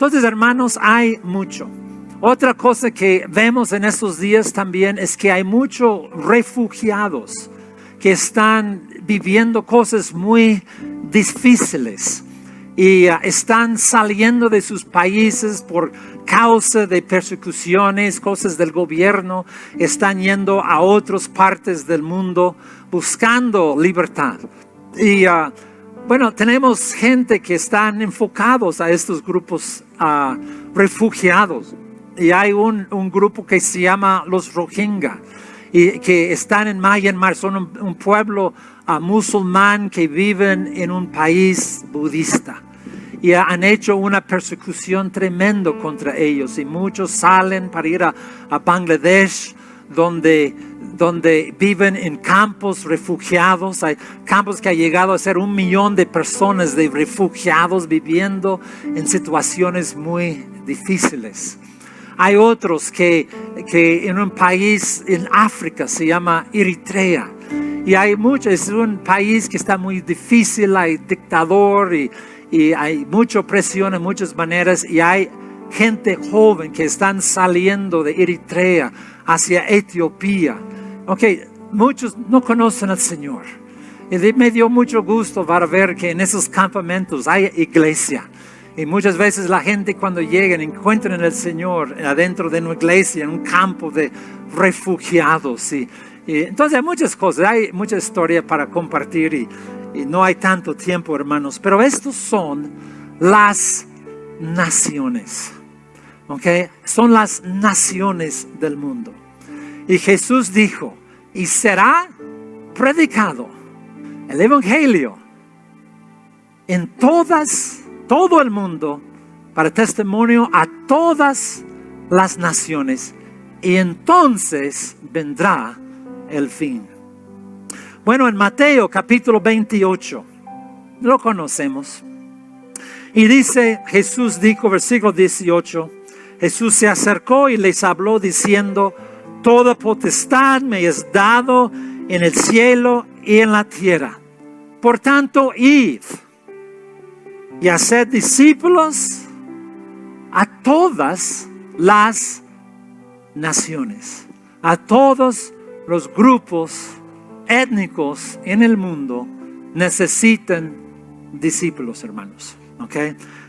Entonces, hermanos, hay mucho. Otra cosa que vemos en estos días también es que hay muchos refugiados que están viviendo cosas muy difíciles y están saliendo de sus países por causa de persecuciones, cosas del gobierno, están yendo a otras partes del mundo buscando libertad. Y bueno, tenemos gente que están enfocados a estos grupos refugiados. Y hay un grupo que se llama los Rohingya y que están en Myanmar. Son un pueblo musulmán que viven en un país budista. Y han hecho una persecución tremenda contra ellos. Y muchos salen para ir a Bangladesh, donde viven en campos refugiados. Hay campos que han llegado a ser 1 millón de personas de refugiados viviendo en situaciones muy difíciles. Hay otros que en un país en África se llama Eritrea. Y hay muchos, es un país que está muy difícil, hay dictador y hay mucha opresión en muchas maneras. Y hay gente joven que están saliendo de Eritrea hacia Etiopía. Muchos no conocen al Señor. Y me dio mucho gusto para ver que en esos campamentos hay iglesia. Y muchas veces la gente cuando llegan encuentran al Señor adentro de una iglesia, en un campo de refugiados. Y entonces hay muchas cosas, hay mucha historia para compartir y no hay tanto tiempo, hermanos. Pero estos son las naciones. Son las naciones del mundo. Y Jesús dijo, y será predicado el evangelio en todo el mundo para testimonio a todas las naciones, y entonces vendrá el fin. Bueno, en Mateo capítulo 28 lo conocemos y dice, Jesús dijo, versículo 18, Jesús se acercó y les habló diciendo, toda potestad me es dado en el cielo y en la tierra. Por tanto, id y haced discípulos a todas las naciones, a todos los grupos étnicos en el mundo necesitan discípulos, hermanos.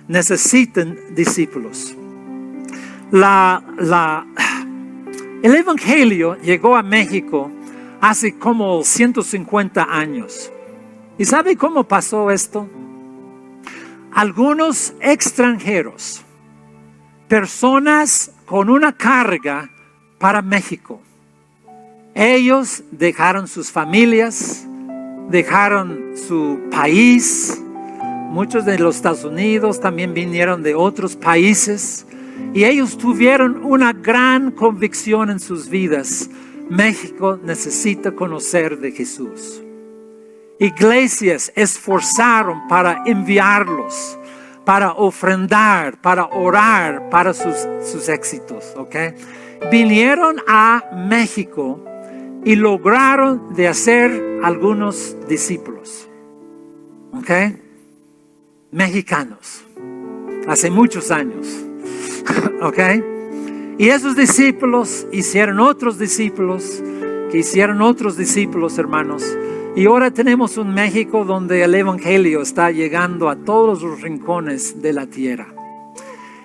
Necesitan discípulos. El evangelio llegó a México hace como 150 años. ¿Y sabe cómo pasó esto? Algunos extranjeros, personas con una carga para México, ellos dejaron sus familias, dejaron su país. Muchos de los Estados Unidos también vinieron de otros países y ellos tuvieron una gran convicción en sus vidas. México necesita conocer de Jesús. Iglesias esforzaron para enviarlos, para ofrendar, para orar para sus éxitos. Vinieron a México y lograron de hacer algunos discípulos. Mexicanos. Hace muchos años. Y esos discípulos hicieron otros discípulos, que hicieron otros discípulos, hermanos. Y ahora tenemos un México donde el evangelio está llegando a todos los rincones de la tierra.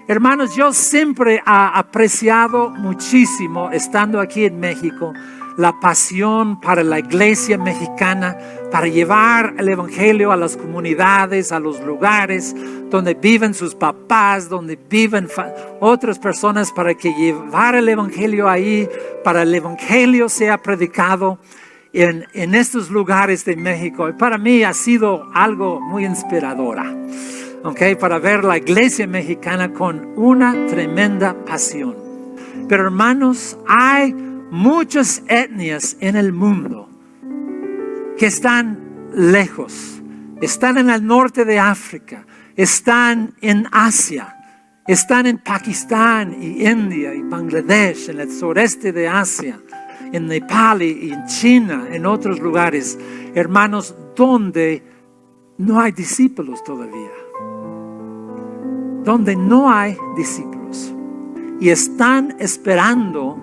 Hermanos, yo siempre he apreciado muchísimo, estando aquí en México, la pasión para la iglesia mexicana, para llevar el evangelio a las comunidades, a los lugares donde viven sus papás, donde viven otras personas, para que llevar el evangelio ahí, para el evangelio sea predicado en estos lugares de México. Y para mí ha sido algo muy inspiradora, para ver la iglesia mexicana con una tremenda pasión. Pero hermanos, hay muchas etnias en el mundo que están lejos, están en el norte de África, están en Asia, están en Pakistán y India y Bangladesh, en el sureste de Asia, en Nepal y en China, en otros lugares, hermanos, donde no hay discípulos todavía, donde no hay discípulos y están esperando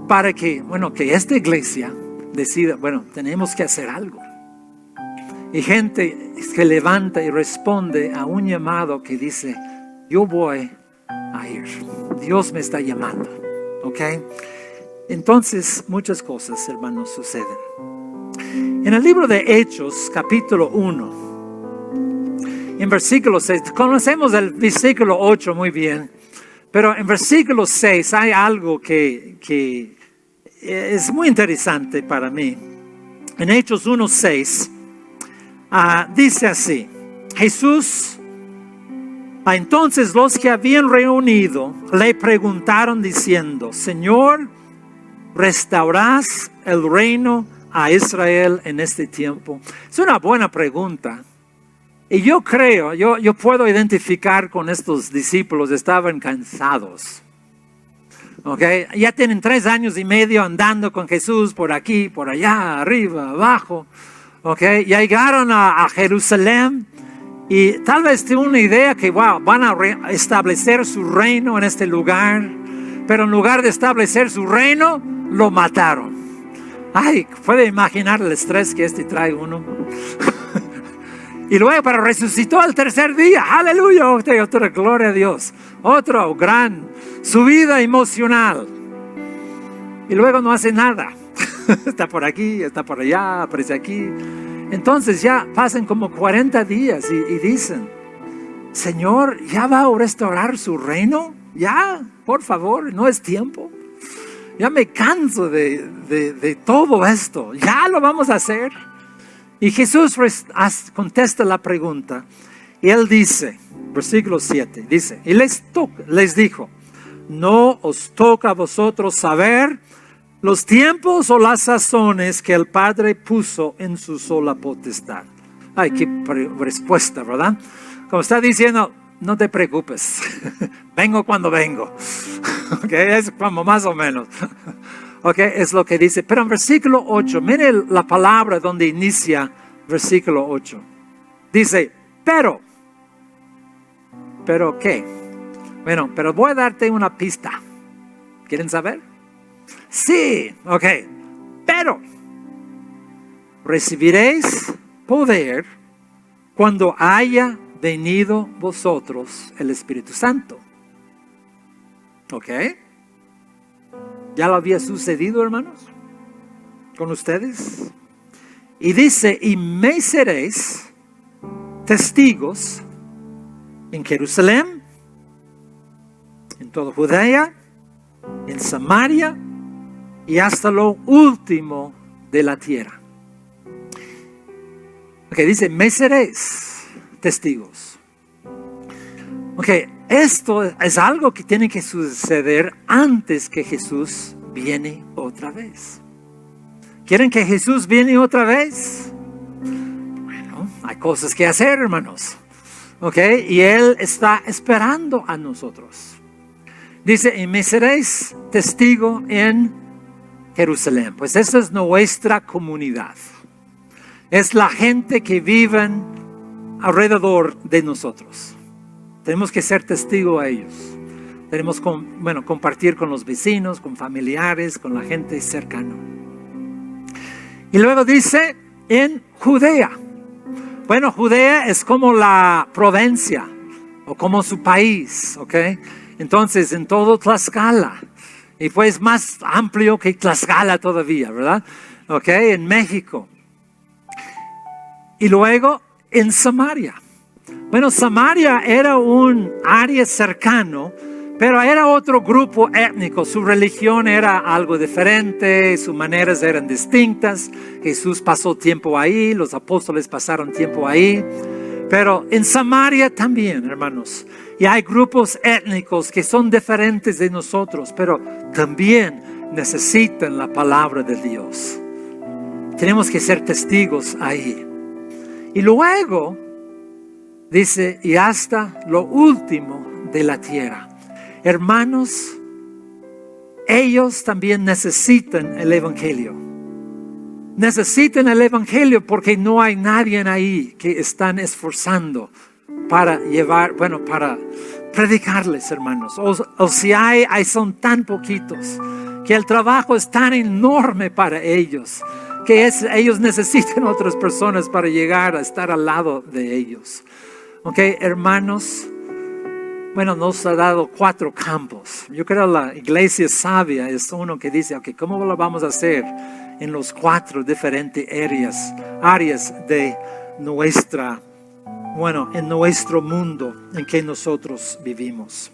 para que esta iglesia decida, tenemos que hacer algo. Y gente que levanta y responde a un llamado que dice, yo voy a ir. Dios me está llamando. ¿Ok? Entonces, muchas cosas, hermanos, suceden. En el libro de Hechos, capítulo 1, en versículo 6, conocemos el versículo 8 muy bien, pero en versículo 6 hay algo que es muy interesante para mí. En Hechos 1:6 dice así: Jesús, entonces los que habían reunido le preguntaron diciendo, Señor, ¿restaurarás el reino a Israel en este tiempo? Es una buena pregunta. Y yo creo, yo puedo identificar con estos discípulos, estaban cansados. Okay. Ya tienen 3 años y medio andando con Jesús por aquí, por allá, arriba, abajo. Okay. Llegaron a Jerusalén y tal vez tienen una idea que van a establecer su reino en este lugar, pero en lugar de establecer su reino, lo mataron. Ay, puede imaginar el estrés que trae uno. Y luego, pero resucitó al tercer día. Aleluya, otra gloria a Dios. Otro gran subida emocional. Y luego no hace nada. Está por aquí, está por allá, aparece aquí. Entonces ya pasan como 40 días y dicen, Señor, ¿ya va a restaurar su reino? Ya, por favor, no es tiempo. Ya me canso de todo esto. Ya lo vamos a hacer. Y Jesús contesta la pregunta. Y Él dice, versículo 7, dice, y les dijo, no os toca a vosotros saber los tiempos o las sazones que el Padre puso en su sola potestad. Ay, qué respuesta, ¿verdad? Como está diciendo, no te preocupes, vengo cuando vengo. Okay, es como más o menos. Okay, es lo que dice. Pero en versículo 8, mire la palabra donde inicia versículo 8. Dice, ¿pero qué? Bueno, pero voy a darte una pista. ¿Quieren saber? Sí, ok. Pero recibiréis poder cuando haya venido vosotros el Espíritu Santo. Ok. ¿Ya lo había sucedido, hermanos? ¿Con ustedes? Y dice, y me seréis testigos en Jerusalén, en toda Judea, en Samaria y hasta lo último de la tierra. Ok, dice, me seréis testigos. Ok, esto es algo que tiene que suceder antes que Jesús viene otra vez. ¿Quieren que Jesús viene otra vez? Bueno, hay cosas que hacer, hermanos. Ok, y Él está esperando a nosotros. Dice, y me seréis testigo en Jerusalén. Pues esa es nuestra comunidad. Es la gente que vive alrededor de nosotros. Tenemos que ser testigo a ellos. Tenemos que compartir con los vecinos, con familiares, con la gente cercana. Y luego dice, en Judea. Bueno, Judea es como la provincia o como su país, ¿ok? Entonces, en todo Tlaxcala. Y pues más amplio que Tlaxcala todavía, ¿verdad? ¿Ok? En México. Y luego en Samaria. Bueno, Samaria era un área cercano, pero era otro grupo étnico. Su religión era algo diferente, sus maneras eran distintas. Jesús pasó tiempo ahí, los apóstoles pasaron tiempo ahí. Pero en Samaria también, hermanos. Y hay grupos étnicos que son diferentes de nosotros, pero también necesitan la palabra de Dios. Tenemos que ser testigos ahí. Y luego dice, y hasta lo último de la tierra. Hermanos, ellos también necesitan el Evangelio. Necesitan el Evangelio porque no hay nadie ahí que están esforzando para llevar, para predicarles, hermanos. O si hay son tan poquitos, que el trabajo es tan enorme para ellos, que ellos necesitan otras personas para llegar a estar al lado de ellos. Ok, hermanos, bueno, nos ha dado 4 campos. Yo creo que la iglesia sabia es uno que dice, ok, ¿cómo lo vamos a hacer en los 4 diferentes áreas de en nuestro mundo en que nosotros vivimos?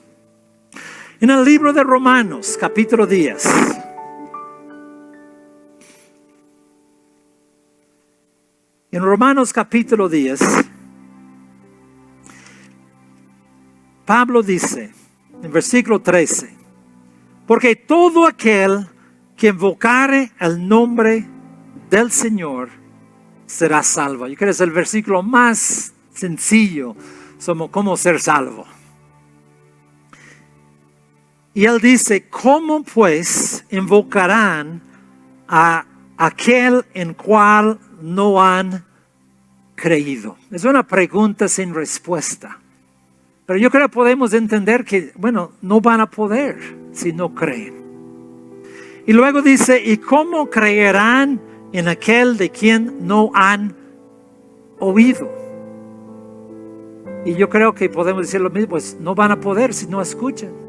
En el libro de Romanos, capítulo 10. En Romanos capítulo 10, Pablo dice, en versículo 13, porque todo aquel que invocare el nombre del Señor será salvo. Yo creo que es el versículo más sencillo sobre cómo ser salvo. Y él dice, ¿cómo pues invocarán a aquel en cual no han creído? Es una pregunta sin respuesta. Pero yo creo que podemos entender que, no van a poder si no creen. Y luego dice, ¿y cómo creerán en aquel de quien no han oído? Y yo creo que podemos decir lo mismo, pues no van a poder si no escuchan.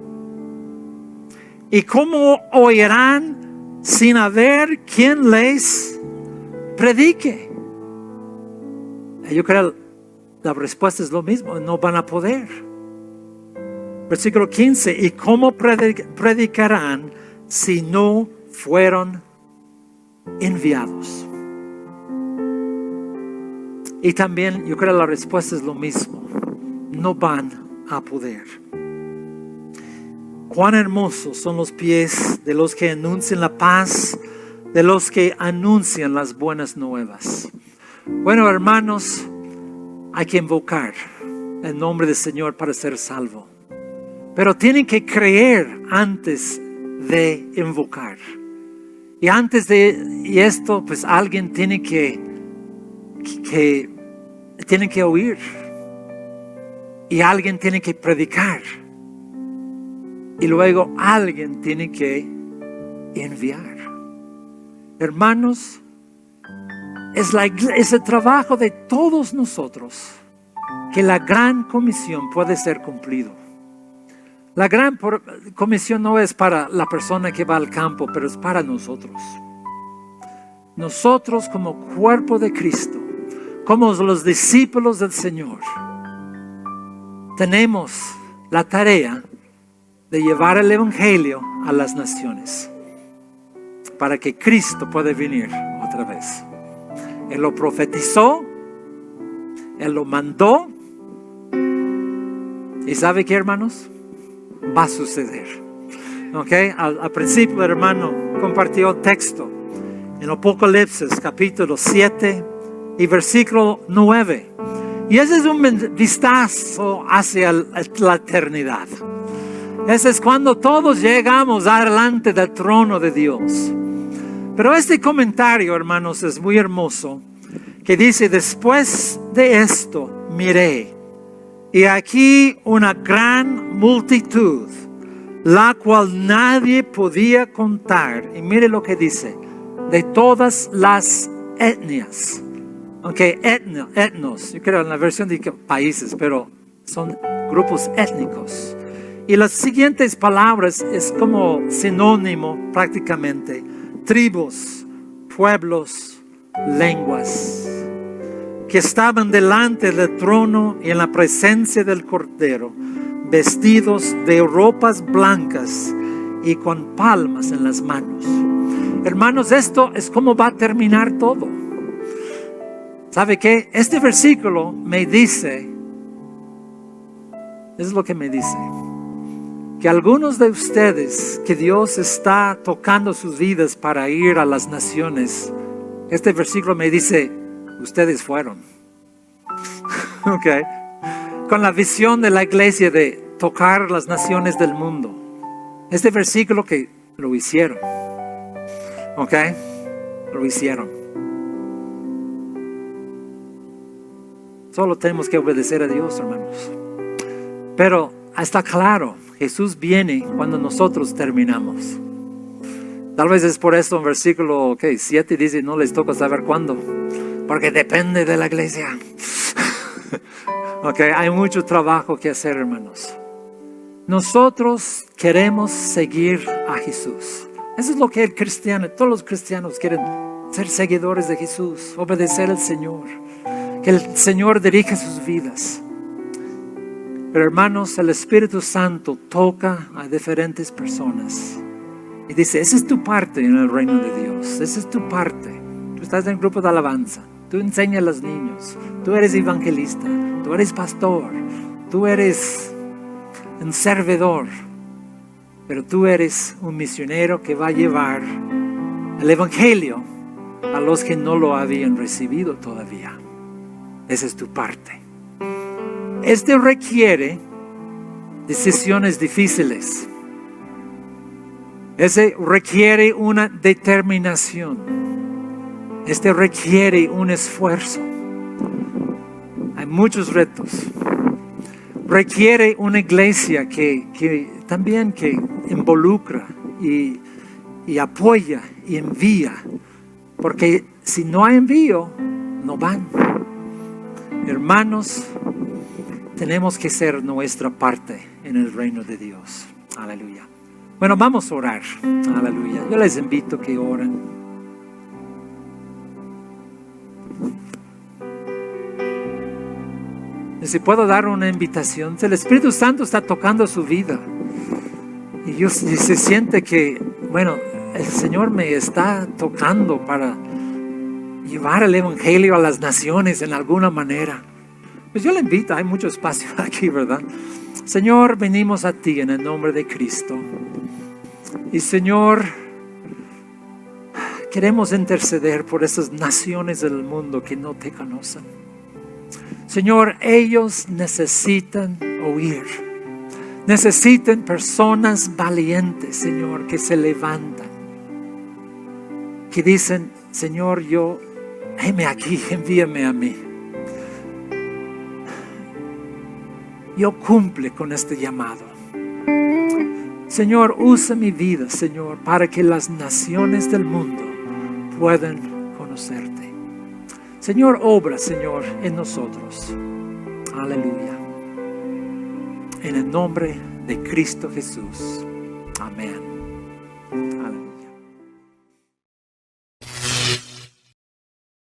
¿Y cómo oirán sin haber quien les predique? Yo creo que la respuesta es lo mismo, no van a poder. Versículo 15, ¿y cómo predicarán si no fueron enviados? Y también yo creo que la respuesta es lo mismo, no van a poder. Cuán hermosos son los pies de los que anuncian la paz, de los que anuncian las buenas nuevas. Bueno, hermanos, hay que invocar el nombre del Señor para ser salvo. Pero tienen que creer antes de invocar. Y antes de esto, pues alguien tiene que oír. Y alguien tiene que predicar. Y luego alguien tiene que enviar. Hermanos, es el trabajo de todos nosotros que la gran comisión puede ser cumplido. La gran comisión no es para la persona que va al campo, pero es para nosotros. Nosotros como cuerpo de Cristo, como los discípulos del Señor, tenemos la tarea de llevar el evangelio a las naciones para que Cristo pueda venir otra vez. Él lo profetizó, Él lo mandó, y ¿sabe qué, hermanos? Va a suceder. Al principio el hermano compartió el texto en Apocalipsis capítulo 7 y versículo 9, y ese es un vistazo hacia la eternidad. Ese es cuando todos llegamos adelante del trono de Dios. Pero este comentario, hermanos, es muy hermoso, que dice, después de esto miré, y aquí una gran multitud, la cual nadie podía contar. Y mire lo que dice, de todas las etnias. Aunque etnos, yo creo en la versión de países, pero son grupos étnicos. Y las siguientes palabras es como sinónimo prácticamente. Tribus, pueblos, lenguas, que estaban delante del trono y en la presencia del Cordero, vestidos de ropas blancas y con palmas en las manos. Hermanos, esto es como va a terminar todo. ¿Sabe qué? Este versículo me dice, es lo que me dice, que algunos de ustedes que Dios está tocando sus vidas para ir a las naciones, este versículo me dice, ustedes fueron. Con la visión de la iglesia de tocar las naciones del mundo. Este versículo que lo hicieron. Lo hicieron. Solo tenemos que obedecer a Dios, hermanos. Pero está claro, Jesús viene cuando nosotros terminamos. Tal vez es por eso en versículo 7 dice, no les toca saber cuándo, porque depende de la iglesia. Hay mucho trabajo que hacer, hermanos. Nosotros queremos seguir a Jesús. Eso es lo que el cristiano, todos los cristianos quieren ser seguidores de Jesús, obedecer al Señor, que el Señor dirija sus vidas. Pero hermanos, el Espíritu Santo toca a diferentes personas y dice, esa es tu parte en el reino de Dios, esa es tu parte. Tú estás en el grupo de alabanza, tú enseñas a los niños, tú eres evangelista, tú eres pastor, tú eres un servidor, pero tú eres un misionero que va a llevar el evangelio a los que no lo habían recibido todavía. Esa es tu parte. Este requiere decisiones difíciles. Ese requiere una determinación. Este requiere un esfuerzo. Hay muchos retos. Requiere una iglesia que también que involucra y apoya y envía. Porque si no hay envío, no van. Hermanos, tenemos que ser nuestra parte en el reino de Dios. Aleluya. Bueno, vamos a orar. Aleluya. Yo les invito a que oren. Y si puedo dar una invitación, el Espíritu Santo está tocando su vida. Y se siente que, el Señor me está tocando para llevar el evangelio a las naciones en alguna manera. Pues yo le invito, hay mucho espacio aquí, ¿verdad? Señor, venimos a ti en el nombre de Cristo. Y Señor, queremos interceder por esas naciones del mundo que no te conocen. Señor, ellos necesitan oír. Necesitan personas valientes, Señor, que se levantan. Que dicen, Señor, heme aquí, envíame a mí. Yo cumple con este llamado. Señor, usa mi vida, Señor, para que las naciones del mundo puedan conocerte. Señor, obra, Señor, en nosotros. Aleluya. En el nombre de Cristo Jesús. Amén.